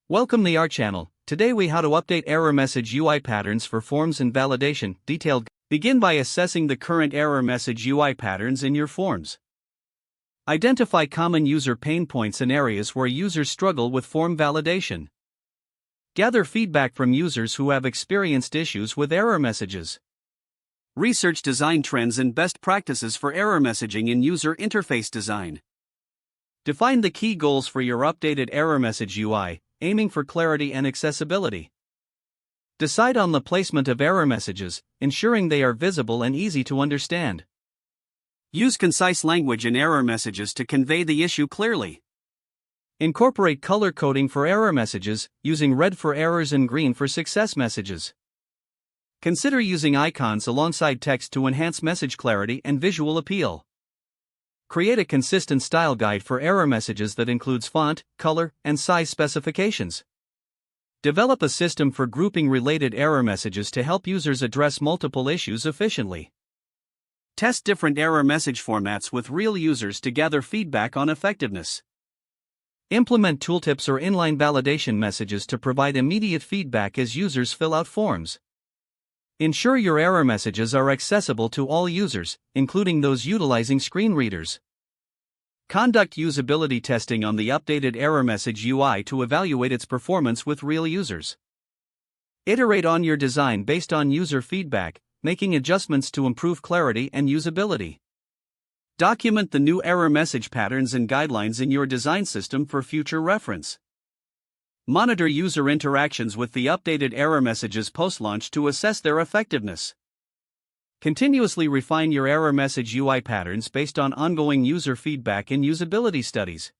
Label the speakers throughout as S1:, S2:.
S1: Welcome to our channel. Today we how to update error message UI patterns for forms and validation. Detailed. Begin by assessing the current error message UI patterns in your forms. Identify common user pain points and areas where users struggle with form validation. Gather feedback from users who have experienced issues with error messages. Research design trends and best practices for error messaging in user interface design. Define the key goals for your updated error message UI, aiming for clarity and accessibility. Decide on the placement of error messages, ensuring they are visible and easy to understand. Use concise language in error messages to convey the issue clearly. Incorporate color coding for error messages, using red for errors and green for success messages. Consider using icons alongside text to enhance message clarity and visual appeal. Create a consistent style guide for error messages that includes font, color, and size specifications. Develop a system for grouping related error messages to help users address multiple issues efficiently. Test different error message formats with real users to gather feedback on effectiveness. Implement tooltips or inline validation messages to provide immediate feedback as users fill out forms. Ensure your error messages are accessible to all users, including those utilizing screen readers. Conduct usability testing on the updated error message UI to evaluate its performance with real users. Iterate on your design based on user feedback, making adjustments to improve clarity and usability. Document the new error message patterns and guidelines in your design system for future reference. Monitor user interactions with the updated error messages post-launch to assess their effectiveness. Continuously refine your error message UI patterns based on ongoing user feedback and usability studies.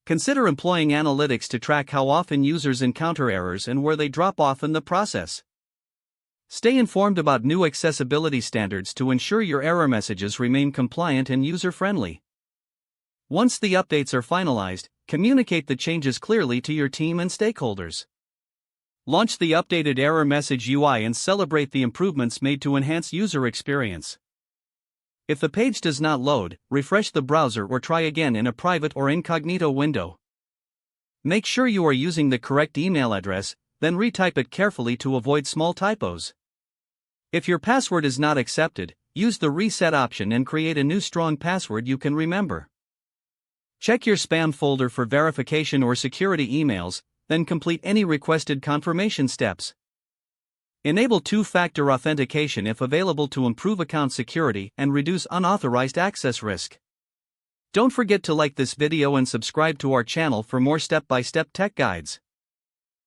S1: Consider employing analytics to track how often users encounter errors and where they drop off in the process. Stay informed about new accessibility standards to ensure your error messages remain compliant and user-friendly. Once the updates are finalized, communicate the changes clearly to your team and stakeholders. Launch the updated error message UI and celebrate the improvements made to enhance user experience. If the page does not load, refresh the browser or try again in a private or incognito window. Make sure you are using the correct email address, then retype it carefully to avoid small typos. If your password is not accepted, use the reset option and create a new strong password you can remember. Check your spam folder for verification or security emails, then complete any requested confirmation steps. Enable two-factor authentication if available to improve account security and reduce unauthorized access risk. Don't forget to like this video and subscribe to our channel for more step-by-step tech guides.